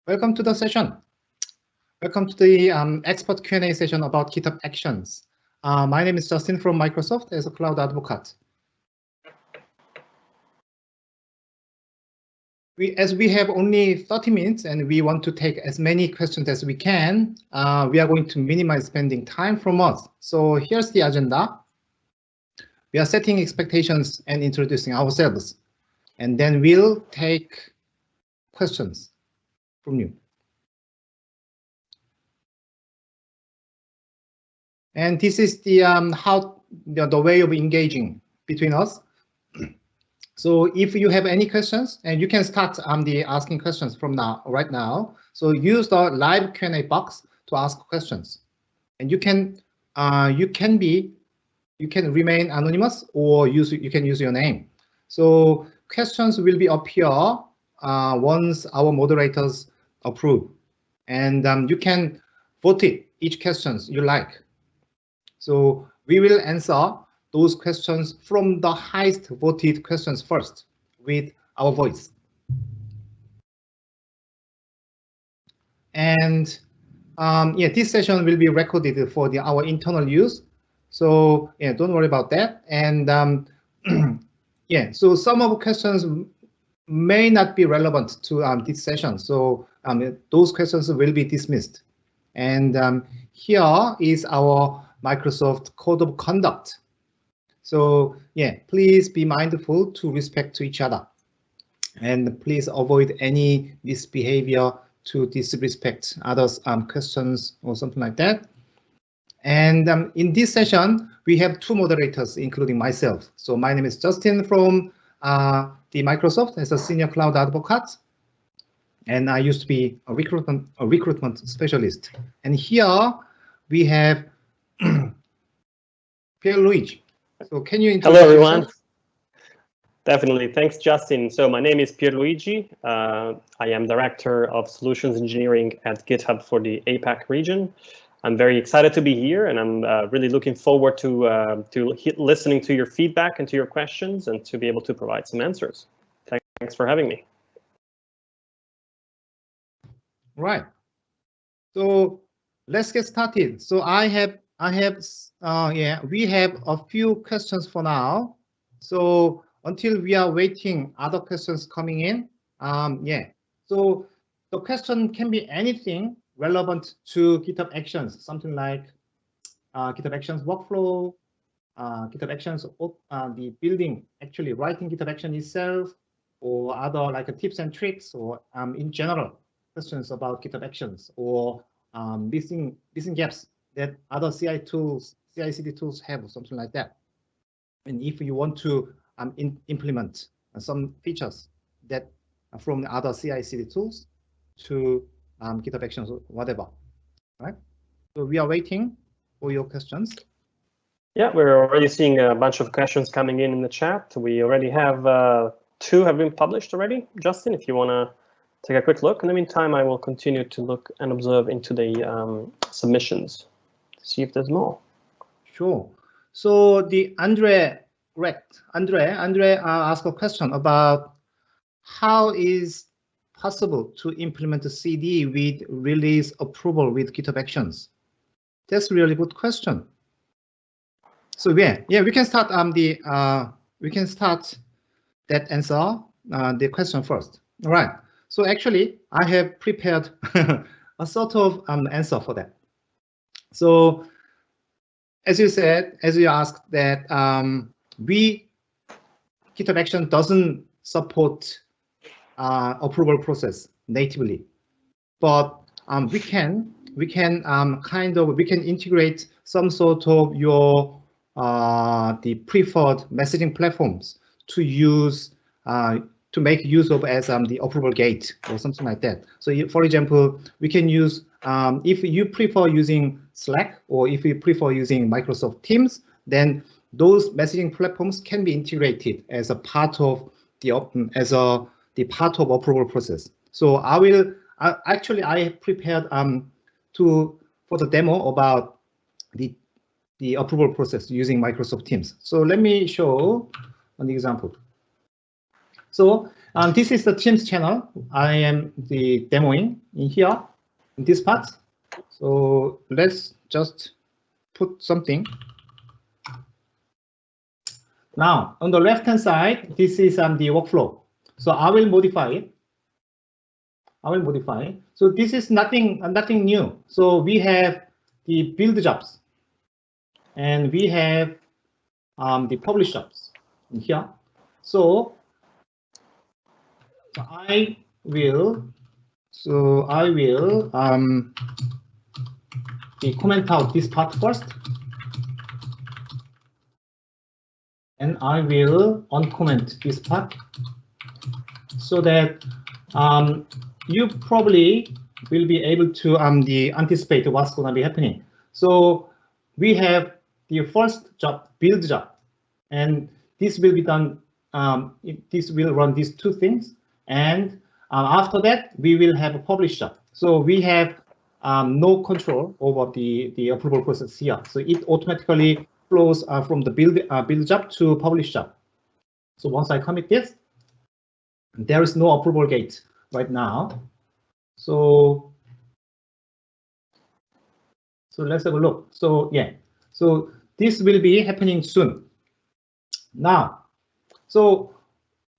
Welcome to the session. Welcome to the expert Q&A session about GitHub Actions. My name is Justin from Microsoft as a cloud advocate. As we have only 30 minutes and we want to take as many questions as we can, we are going to minimize spending time from us. So here's the agenda. We are setting expectations and introducing ourselves, and then we'll take questions from you. And this is the the way of engaging between us. So if you have any questions, and you can start asking questions from right now. So use the live Q&A box to ask questions, and you can remain anonymous, or you can use your name. So questions will be up here once our moderators approve, and you can vote each questions you like. So we will answer those questions from the highest voted questions first with our voice. And yeah, this session will be recorded for our internal use. So yeah, don't worry about that. And yeah, so some of the questions may not be relevant to this session. So those questions will be dismissed. And here is our Microsoft Code of Conduct. So yeah, please be mindful to respect to each other, and please avoid any misbehavior to disrespect others' questions or something like that. And in this session, we have two moderators, including myself. So my name is Justin from the Microsoft as a senior cloud advocate, and I used to be a recruitment specialist. And here we have Pierluigi. So can you introduce Hello, everyone. yourself? Definitely. Thanks, Justin. So my name is Pierluigi. I am Director of Solutions Engineering at GitHub for the APAC region. I'm very excited to be here, and I'm really looking forward to listening to your feedback and to your questions, and to be able to provide some answers. Thanks for having me. Right. So let's get started. So we have a few questions for now. So until we are waiting other questions coming in, yeah. So the question can be anything relevant to GitHub Actions, something like GitHub Actions workflow, GitHub Actions, the building, actually writing GitHub Action itself, or other like tips and tricks, or in general questions about GitHub Actions, or missing gaps that other CI/CD tools have, or something like that. And if you want to implement some features that are from the other CI/CD tools to GitHub Actions, or whatever, right? So we are waiting for your questions. Yeah, we're already seeing a bunch of questions coming in the chat. We already have two have been published already. Justin, if you want to take a quick look. In the meantime, I will continue to look and observe into the submissions to see if there's more. Sure. So the Andre asked a question about how is possible to implement the CD with release approval with GitHub Actions. That's a really good question. So yeah, we can start that answer the question first. All right. So actually, I have prepared a sort of answer for that. So as you asked that GitHub Action doesn't support approval process natively, but we can integrate some sort of your the preferred messaging platforms to use to make use of as the approval gate or something like that. So for example, we can use if you prefer using Slack, or if you prefer using Microsoft Teams, then those messaging platforms can be integrated as a part of the part of approval process. So I have prepared for the demo about the approval process using Microsoft Teams. So let me show an example. So this is the Teams channel. I am the demoing in here, in this part. So let's just put something. Now, on the left-hand side, this is the workflow. So I will modify it. So this is nothing new. So we have the build jobs, and we have the publish jobs in here. So I will comment out this part first, and I will uncomment this part, so that you probably will be able to anticipate what's going to be happening. So we have the first job, build job, and this will be done. This will run these two things, and after that we will have a publish job. So we have no control over the approval process here. So it automatically flows from the build job to publish job. So once I commit this, there is no approval gate right now. So let's have a look. So yeah, so this will be happening soon. Now, so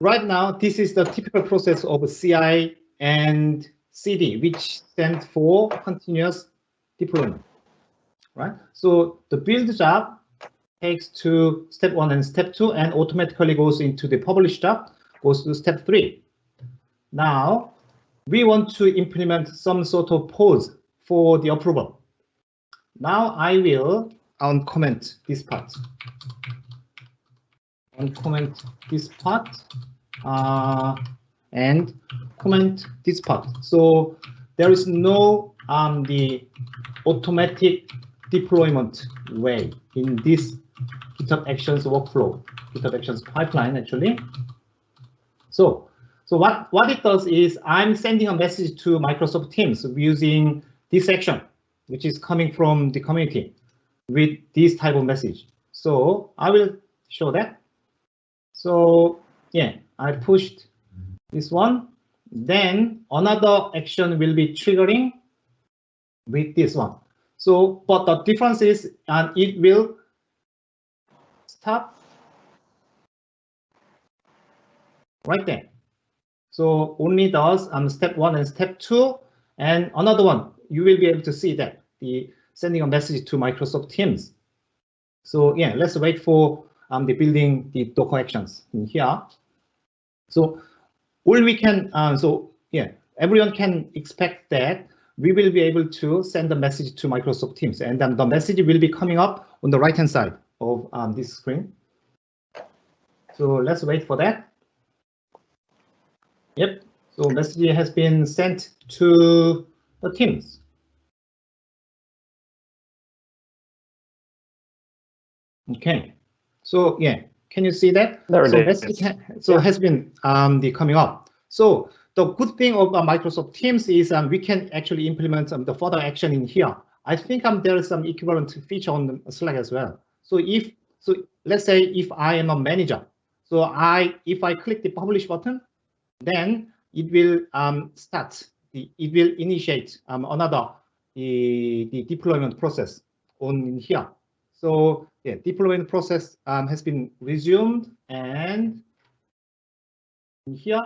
right now, this is the typical process of CI and CD, which stands for continuous deployment, right? So the build job takes to step 1 and step 2 and automatically goes into the publish job, goes to step 3. Now, we want to implement some sort of pause for the approval. Now I will uncomment this part. Uncomment this part and comment this part. So there is no the automatic deployment way in this GitHub Actions workflow, GitHub Actions pipeline actually. So what it does is I'm sending a message to Microsoft Teams using this action, which is coming from the community with this type of message. So I will show that. So yeah, I pushed this one. Then another action will be triggering with this one. So, but the difference is, it will stop right there. So only does step 1 and step 2, and another one you will be able to see that the sending a message to Microsoft Teams. So yeah, let's wait for the building the Docker actions in here. So all we can, so yeah, everyone can expect that we will be able to send a message to Microsoft Teams, and then the message will be coming up on the right-hand side of this screen. So let's wait for that. Yep, so message has been sent to the Teams. Okay, so yeah, can you see that? There so it message is. has been coming up. So the good thing of Microsoft Teams is we can actually implement the further action in here. I think there is some equivalent feature on Slack as well. So let's say if I am a manager, so if I click the publish button, then it will it will initiate another the deployment process on here. So yeah, deployment process has been resumed, and in here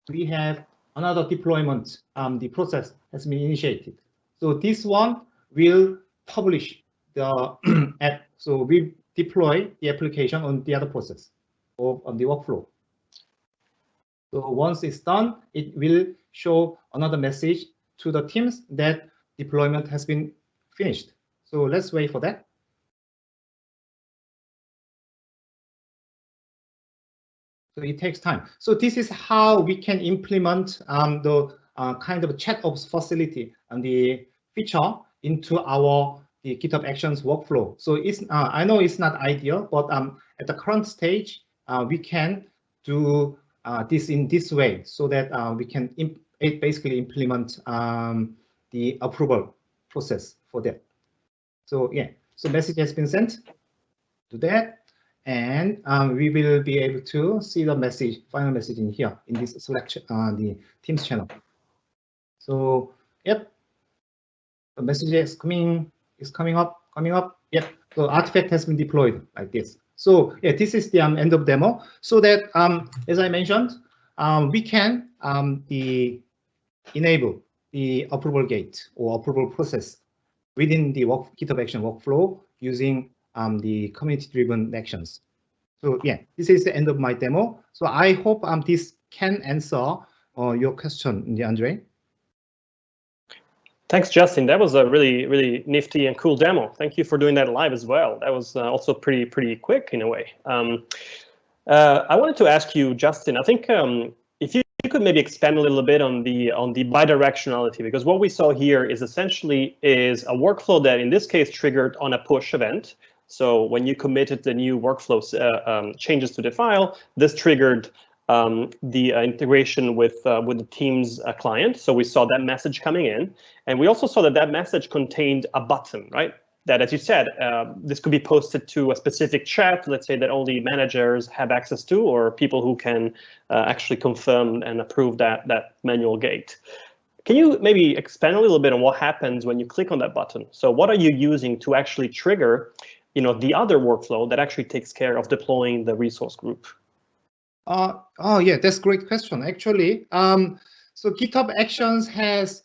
we have another deployment. The process has been initiated. So this one will publish the app. So we deploy the application on the other process on the workflow. So once it's done, it will show another message to the teams that deployment has been finished. So let's wait for that. So it takes time. So this is how we can implement the kind of ChatOps facility and the feature into the GitHub Actions workflow. So it's I know it's not ideal, but at the current stage, we can do this in this way, so that we can basically implement the approval process for that. So yeah, so message has been sent to that, and we will be able to see the message, final message in here in this selection, the Teams channel. So yep, the message is coming up. Yep, so artifact has been deployed like this. So yeah, this is the end of demo. So that as I mentioned, we can enable the approval gate or approval process within the GitHub Action workflow using the community-driven actions. So yeah, this is the end of my demo. So I hope this can answer your question, Andre. Thanks, Justin. That was a really, really nifty and cool demo. Thank you for doing that live as well. That was also pretty quick in a way. I wanted to ask you, Justin, I think if you could maybe expand a little bit on the bidirectionality, because what we saw here is essentially a workflow that in this case triggered on a push event. So when you committed the new workflow changes to the file, this triggered the integration with the Teams client. So we saw that message coming in, and we also saw that message contained a button, right? That, as you said, this could be posted to a specific chat, let's say that only managers have access to, or people who can actually confirm and approve that manual gate. Can you maybe expand a little bit on what happens when you click on that button? So what are you using to actually trigger, the other workflow that actually takes care of deploying the resource group? Oh yeah, that's a great question. Actually, so GitHub Actions has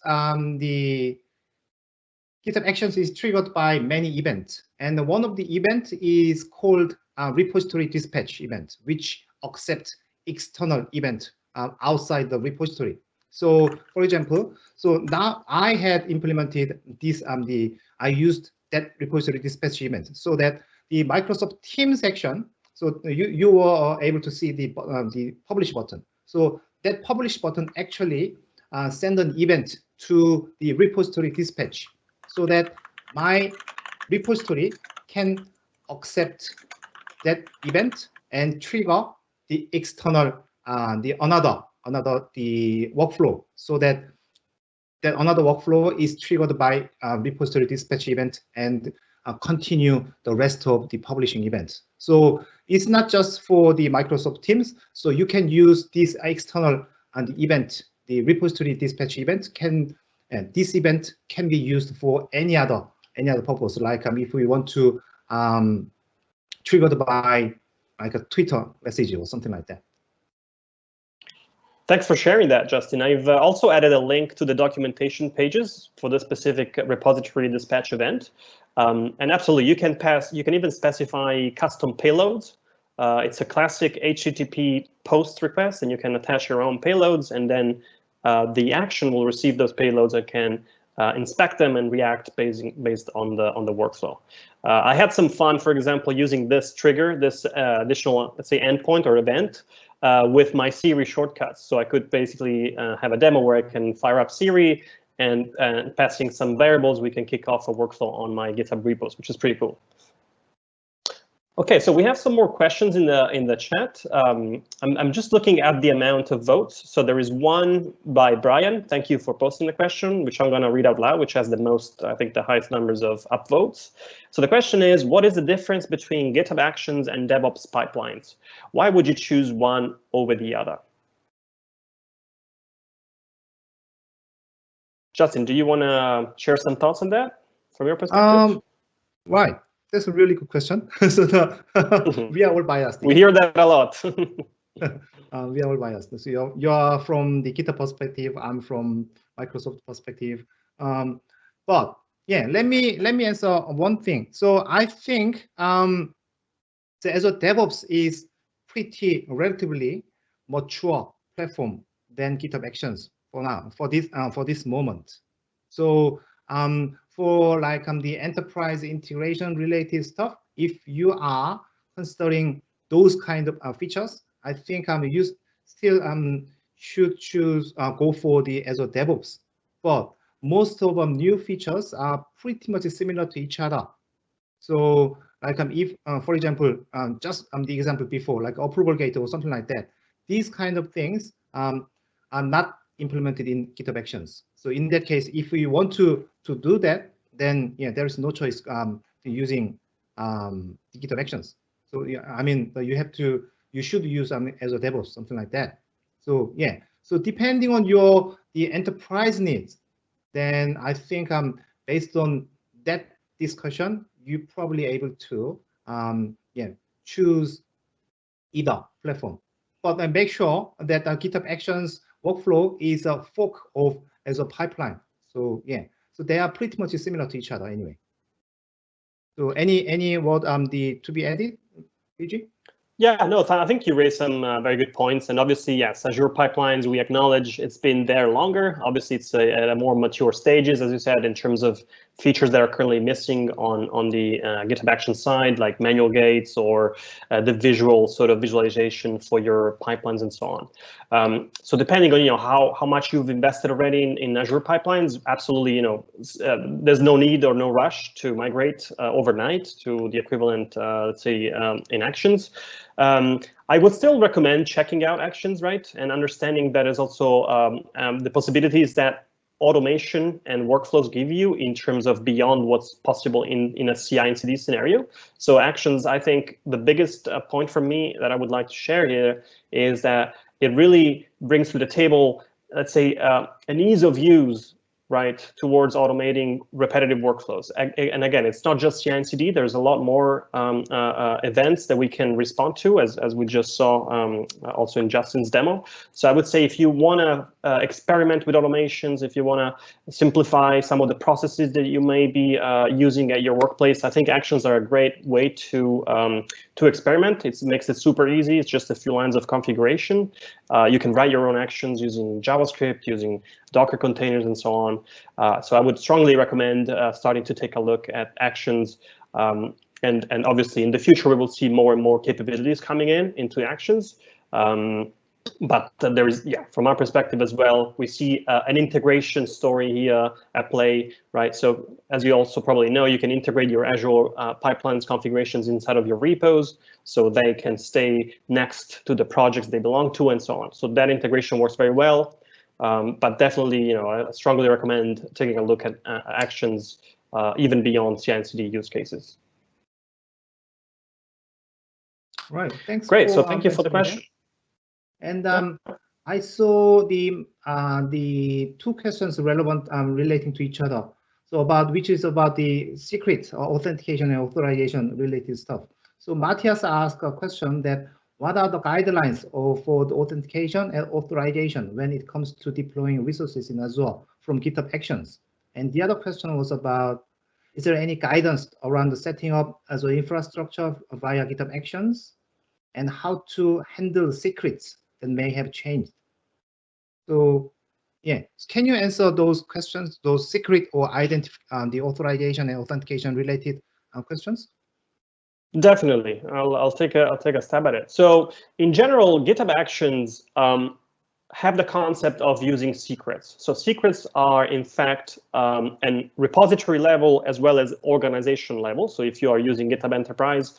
GitHub Actions is triggered by many events, and one of the events is called repository dispatch event, which accepts external event outside the repository. So, for example, so now I had implemented this. I used that repository dispatch event so that the Microsoft Teams action. So you were able to see the publish button. So that publish button actually send an event to the repository dispatch, so that my repository can accept that event and trigger the external another workflow, so that another workflow is triggered by repository dispatch event and continue the rest of the publishing events. So it's not just for the Microsoft Teams. So you can use this external event, the repository dispatch event this event can be used for any other purpose. Like if we want to triggered by like a Twitter message or something like that. Thanks for sharing that, Justin. I've also added a link to the documentation pages for the specific repository dispatch event. And absolutely, you can even specify custom payloads. It's a classic HTTP post request, and you can attach your own payloads, and then the action will receive those payloads and can inspect them and react based on the workflow. I had some fun, for example, using this trigger, this additional, let's say, endpoint or event with my Siri shortcuts. So I could basically have a demo where I can fire up Siri and passing some variables, we can kick off a workflow on my GitHub repos, which is pretty cool. Okay, so we have some more questions in the chat. I'm just looking at the amount of votes. So there is one by Brian. Thank you for posting the question, which I'm going to read out loud, which has the most, I think, the highest numbers of upvotes. So the question is, what is the difference between GitHub Actions and Devops pipelines? Why would you choose one over the other? Justin, do you want to share some thoughts on that from your perspective? Right. That's a really good question. So we are all biased. We hear that a lot. We are all biased. So you're from the GitHub perspective. I'm from Microsoft perspective. But yeah, let me answer one thing. So I think so Azure DevOps is pretty relatively mature platform than GitHub Actions for now, for this moment. So for like the enterprise integration related stuff, if you are considering those kind of features, I think you still should choose go for the Azure DevOps. But most of new features are pretty much similar to each other. So like if, for example, just the example before, like approval gate or something like that, these kind of things are not implemented in GitHub Actions. So in that case, if we want to do that, then yeah, there is no choice using the GitHub Actions. So yeah, I mean, you should use as a Devops, something like that. So yeah, so depending on the enterprise needs, then I think based on that discussion, you're probably able to yeah, choose either platform. But make sure that GitHub Actions workflow is a fork of as a pipeline. So yeah, so they are pretty much similar to each other anyway. So any word to be added, PG? Yeah, no, I think you raised some very good points. And obviously, yes, Azure pipelines, we acknowledge it's been there longer. Obviously, it's at a more mature stages, as you said, in terms of features that are currently missing on the GitHub Actions side, like manual gates or the visual sort of visualization for your pipelines and so on. So depending on how much you've invested already in Azure pipelines, absolutely, there's no need or no rush to migrate overnight to the equivalent, let's say, in Actions. I would still recommend checking out Actions, right, and understanding that is also the possibilities that automation and workflows give you in terms of beyond what's possible in a CI and CD scenario. So Actions, I think the biggest point for me that I would like to share here is that it really brings to the table, let's say, an ease of use, right, towards automating repetitive workflows. And again, it's not just CI and CD. There's a lot more events that we can respond to, as we just saw also in Justin's demo. So I would say if you want to experiment with automations, if you want to simplify some of the processes that you may be using at your workplace, I think Actions are a great way to experiment. It makes it super easy. It's just a few lines of configuration. You can write your own actions using JavaScript, using Docker containers, and so on. So I would strongly recommend starting to take a look at Actions. And obviously, in the future, we will see more and more capabilities coming into Actions. But there is, yeah, from our perspective as well, we see an integration story here at play, right? So as you also probably know, you can integrate your Azure pipelines configurations inside of your repos, so they can stay next to the projects they belong to and so on. So that integration works very well. But definitely, I strongly recommend taking a look at Actions even beyond CI and CD use cases. Right. Thanks. Great. So thank you for the question. And I saw the two questions relevant relating to each other. So which is about the secret authentication and authorization related stuff. So Matthias asked a question that what are the guidelines for the authentication and authorization when it comes to deploying resources in Azure from GitHub Actions? And the other question was about, is there any guidance around the setting up Azure infrastructure via GitHub Actions and how to handle secrets that may have changed? So yeah, can you answer those questions, those secret or the authorization and authentication related questions? Definitely, I'll take a stab at it. So in general, GitHub Actions have the concept of using secrets. So secrets are in fact an repository level as well as organization level. So if you are using GitHub Enterprise,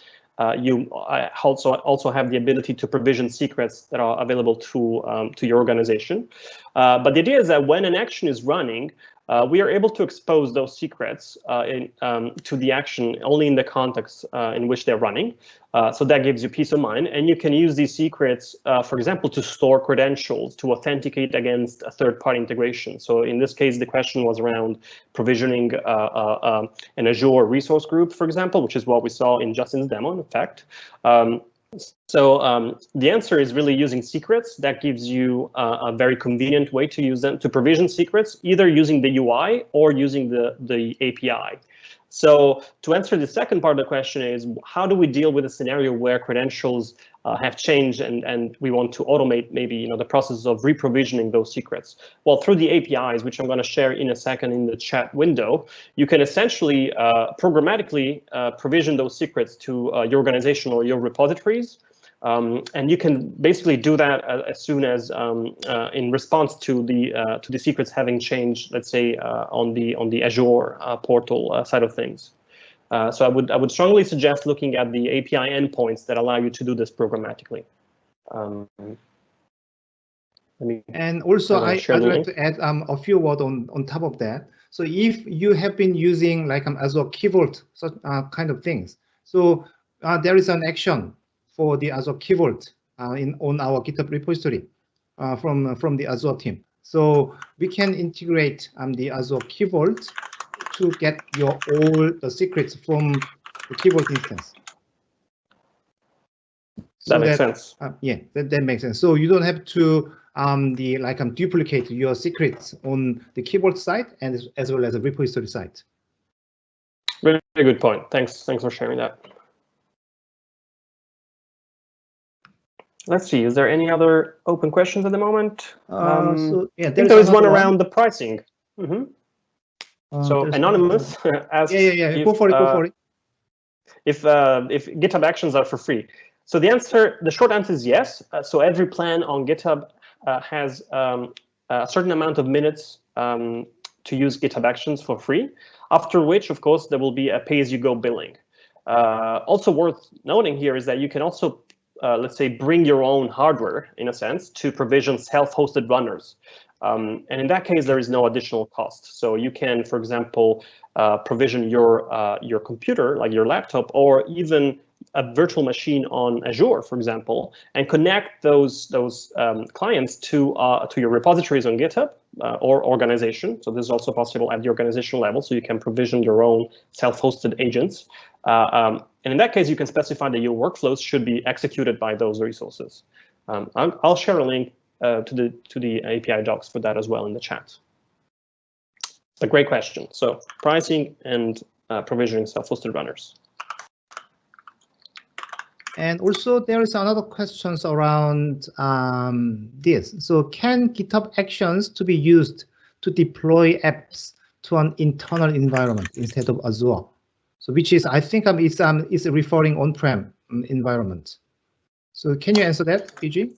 you also have the ability to provision secrets that are available to your organization. But the idea is that when an action is running, we are able to expose those secrets to the action only in the context in which they're running. So that gives you peace of mind. And you can use these secrets, for example, to store credentials, to authenticate against a third-party integration. So in this case, the question was around provisioning an Azure resource group, for example, which is what we saw in Justin's demo, in fact. So the answer is really using secrets. That gives you a very convenient way to use them, to provision secrets, either using the UI or using the API. So to answer the second part of the question is, how do we deal with a scenario where credentials have changed and we want to automate maybe the process of reprovisioning those secrets? Well, through the APIs, which I'm going to share in a second in the chat window, you can essentially programmatically provision those secrets to your organization or your repositories. And you can basically do that as soon as in response to the secrets having changed, let's say on the Azure portal side of things. So I would strongly suggest looking at the API endpoints that allow you to do this programmatically. And also, I'd like to add a few words on top of that. So if you have been using like Azure Key Vault kind of things, so there is an action for the Azure Key Vault on our GitHub repository from the Azure team. So we can integrate the Azure Key Vault to get all the secrets from the Key Vault instance. So that makes sense. Yeah, that makes sense. So you don't have to duplicate your secrets on the Key Vault side and as well as the repository side. Very good point. Thanks for sharing that. Let's see, is there any other open questions at the moment? So yeah, I think there is one around the pricing. So Anonymous asks, go for it. If GitHub Actions are for free. So the short answer is yes. So every plan on GitHub has a certain amount of minutes to use GitHub Actions for free, after which, of course, there will be a pay-as-you-go billing. Also worth noting here is that you can also, let's say, bring your own hardware, in a sense, to provision self-hosted runners. And in that case, there is no additional cost. So you can, for example, provision your computer, like your laptop, or even a virtual machine on Azure, for example, and connect those clients to your repositories on GitHub or organization. So this is also possible at the organizational level. So you can provision your own self-hosted agents. And in that case, you can specify that your workflows should be executed by those resources. I'll share a link to the API docs for that as well in the chat. It's a great question. So pricing and provisioning self-hosted runners. And also there is another questions around this. So can GitHub Actions to be used to deploy apps to an internal environment instead of Azure? So which is, I think is referring on-prem environment. So can you answer that, PG?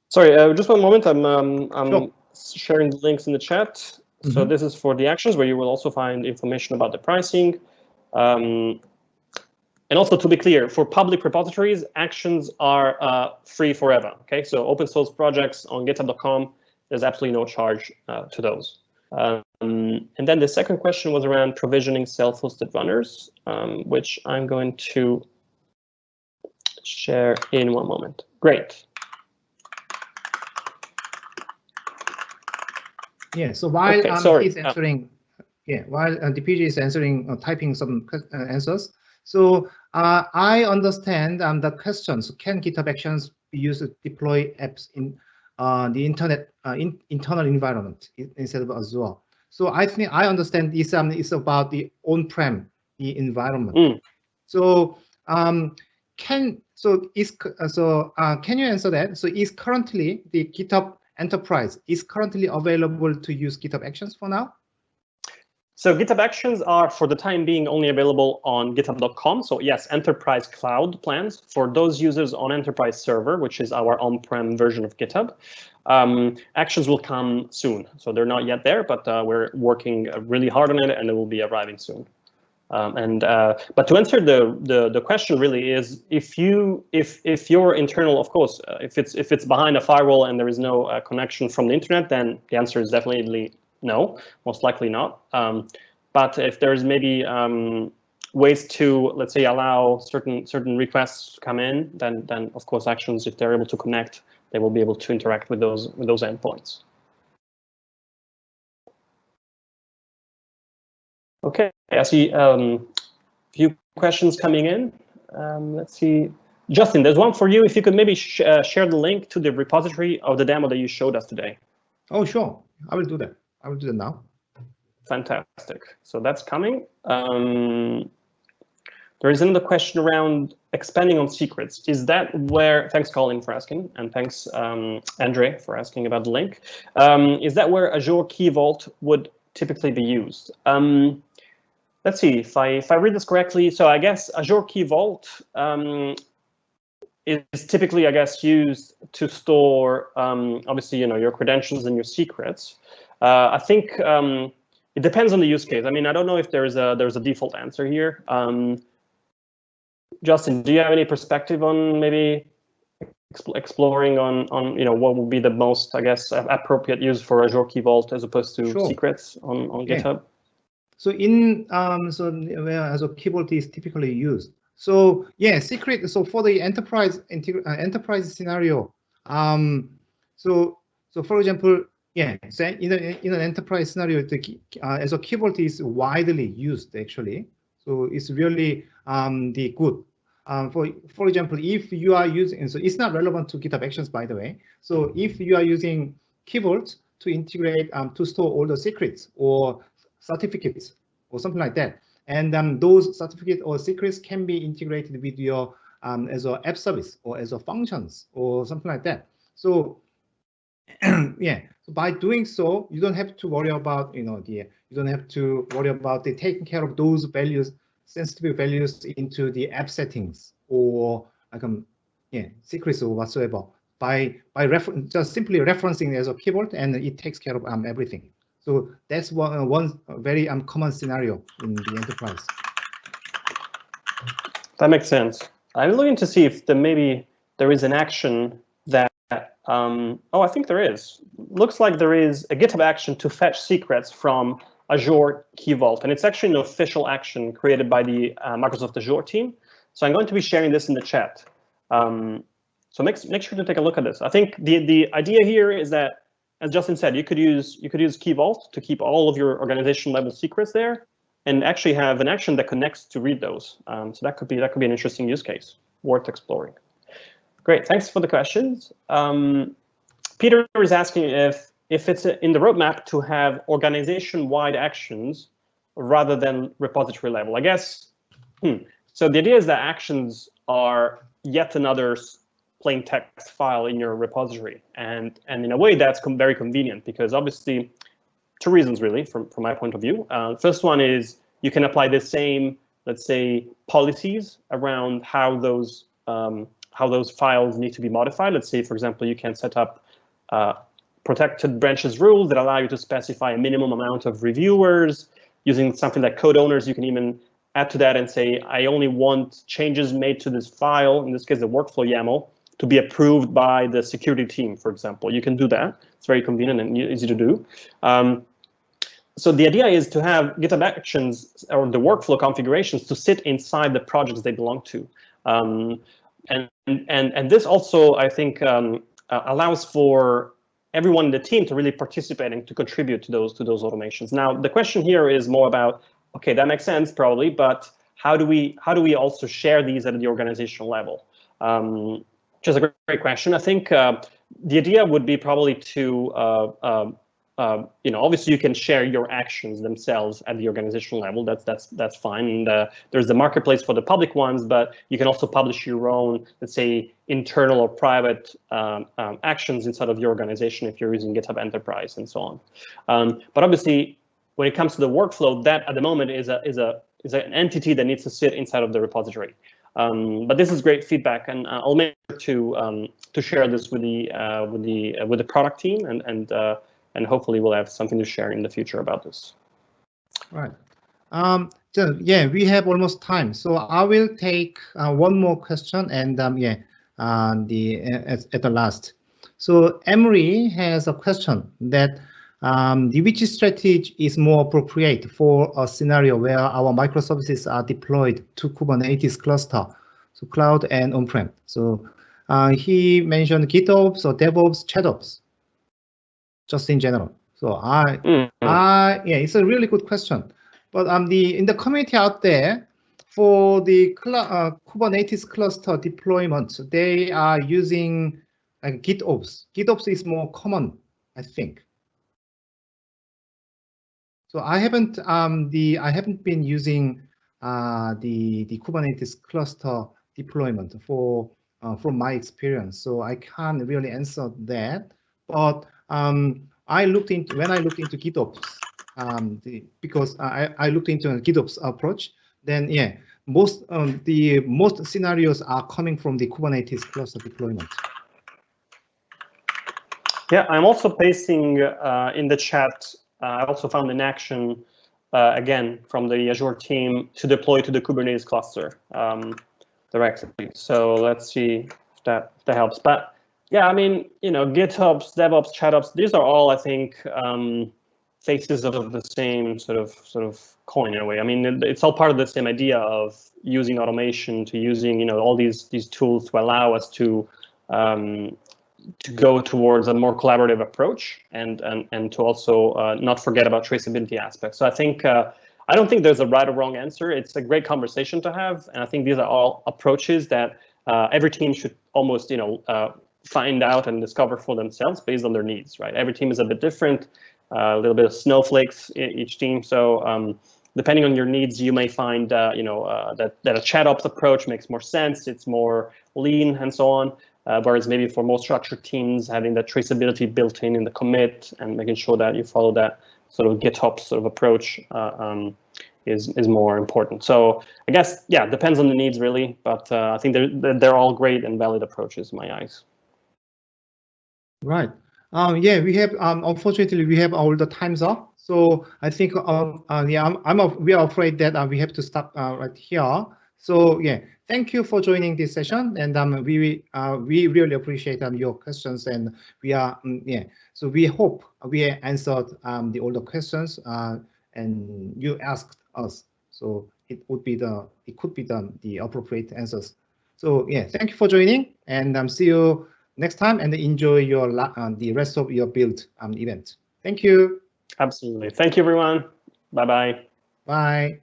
Sorry, just one moment. I'm sharing the links in the chat. So this is for the actions where you will also find information about the pricing. And also, to be clear, for public repositories, actions are free forever. Okay, so open source projects on github.com, there's absolutely no charge to those. And then the second question was around provisioning self-hosted runners, which I'm going to share in one moment. Great. Yeah, so while he's answering, while DPG is answering, typing some answers. So I understand the questions. Can GitHub Actions be used to deploy apps in the internal environment instead of Azure? So I think I understand this is about the on-prem environment. So can you answer that? So is currently the GitHub Enterprise is currently available to use GitHub Actions for now? So GitHub Actions are, for the time being, only available on github.com. So yes, Enterprise Cloud plans for those users on Enterprise Server, which is our on-prem version of GitHub. Actions will come soon. So they're not yet there, but we're working really hard on it, and it will be arriving soon. But to answer the question really is, if your internal, of course, if it's behind a firewall and there is no connection from the internet, then the answer is definitely no, most likely not. But if there's maybe ways to, let's say, allow certain requests to come in, then of course Actions, if they're able to connect, they will be able to interact with those endpoints. Okay, I see a few questions coming in. Let's see. Justin, there's one for you. If you could maybe share the link to the repository of the demo that you showed us today. Oh, sure. I will do that. I will do that now. Fantastic. So that's coming. There is another question around expanding on secrets. Is that where, thanks Colin for asking, and thanks Andre for asking about the link. Is that where Azure Key Vault would typically be used? Let's see if I read this correctly. So I guess Azure Key Vault is typically, I guess, used to store obviously, your credentials and your secrets. I think it depends on the use case. I mean, I don't know if there's a default answer here. Justin, do you have any perspective on maybe exploring on what would be the most, I guess, appropriate use for Azure Key Vault as opposed to secrets on GitHub? So where Azure Key Vault is typically used, So yeah, secret. So for the enterprise scenario, so for example, yeah, so in an enterprise scenario, as a keyboard is widely used actually. So it's really the good. For example, if you are using, so it's not relevant to GitHub Actions, by the way. So if you are using keyboards to integrate to store all the secrets or certificates or something like that, and those certificates or secrets can be integrated with your as a app service or as a functions or something like that. So yeah, so by doing so, you don't have to worry about you don't have to worry about the taking care of those values, sensitive values into the app settings or like yeah, secrets or whatsoever. By just simply referencing as a keyboard, and it takes care of everything. So that's one very common scenario in the enterprise. That makes sense. I'm looking to see if maybe there is an action that, oh, I think there is. Looks like there is a GitHub action to fetch secrets from Azure Key Vault, and it's actually an official action created by the Microsoft Azure team. So I'm going to be sharing this in the chat. So make sure to take a look at this. I think the idea here is that, as Justin said, you could use Key Vault to keep all of your organization level secrets there, and actually have an action that connects to read those. So that could be an interesting use case worth exploring. Great, thanks for the questions. Peter is asking if it's in the roadmap to have organization-wide actions rather than repository level. I guess. So the idea is that actions are yet another plain text file in your repository, and in a way that's very convenient, because obviously, two reasons really from my point of view. First one is you can apply the same, let's say, policies around how those files need to be modified. Let's say, for example, you can set up protected branches rules that allow you to specify a minimum amount of reviewers. Using something like code owners, you can even add to that and say, I only want changes made to this file, in this case, the workflow YAML, to be approved by the security team, for example. You can do that. It's very convenient and easy to do. So the idea is to have GitHub Actions or the workflow configurations to sit inside the projects they belong to. And this also, I think, allows for everyone in the team to really participate and to contribute to those automations. Now, the question here is more about, okay, that makes sense probably, but how do we also share these at the organizational level? Which is a great question. I think the idea would be probably to obviously you can share your actions themselves at the organizational level. That's fine. And there's the marketplace for the public ones, but you can also publish your own, let's say, internal or private actions inside of your organization if you're using GitHub Enterprise and so on. But obviously, when it comes to the workflow, that at the moment is an entity that needs to sit inside of the repository. But this is great feedback, and I'll make sure to share this with the product team, and hopefully we'll have something to share in the future about this. Right. So yeah, we have almost time, so I will take one more question, and at the last. So Emery has a question that which strategy is more appropriate for a scenario where our microservices are deployed to Kubernetes cluster, so cloud and on-prem. So he mentioned GitOps or Devops, ChatOps, just in general. So yeah, it's a really good question. But in the community out there, for the Kubernetes cluster deployment, they are using GitOps. GitOps is more common, I think. So I haven't been using the Kubernetes cluster deployment from my experience, so I can't really answer that. But when I looked into GitOps, because I looked into a GitOps approach, then yeah, most scenarios are coming from the Kubernetes cluster deployment. Yeah, I'm also pasting in the chat. I also found an action, again, from the Azure team to deploy to the Kubernetes cluster directly. So let's see if that helps. But yeah, I mean, GitHubs, Devops, ChatOps, these are all, I think, faces of the same sort of coin in a way. I mean, it's all part of the same idea of using automation, to using all these tools to allow us to go towards a more collaborative approach, and to also not forget about traceability aspects. So I think I don't think there's a right or wrong answer. It's a great conversation to have, and I think these are all approaches that every team should almost find out and discover for themselves based on their needs. Right? Every team is a bit different. A little bit of snowflakes each team. So depending on your needs, you may find that a ChatOps approach makes more sense. It's more lean and so on. Whereas maybe for more structured teams, having that traceability built in the commit and making sure that you follow that sort of GitHub sort of approach is more important. So I guess, yeah, depends on the needs really, but I think they're all great and valid approaches in my eyes. Right. Yeah, we have unfortunately we have all the times up. So I think yeah, we are afraid that we have to stop right here. So yeah, thank you for joining this session, and we really appreciate your questions, and we are yeah. So we hope we answered all the questions and you asked us. So it could be the appropriate answers. So yeah, thank you for joining, and see you next time, and enjoy your the rest of your build event. Thank you. Absolutely. Thank you, everyone. Bye-bye. Bye.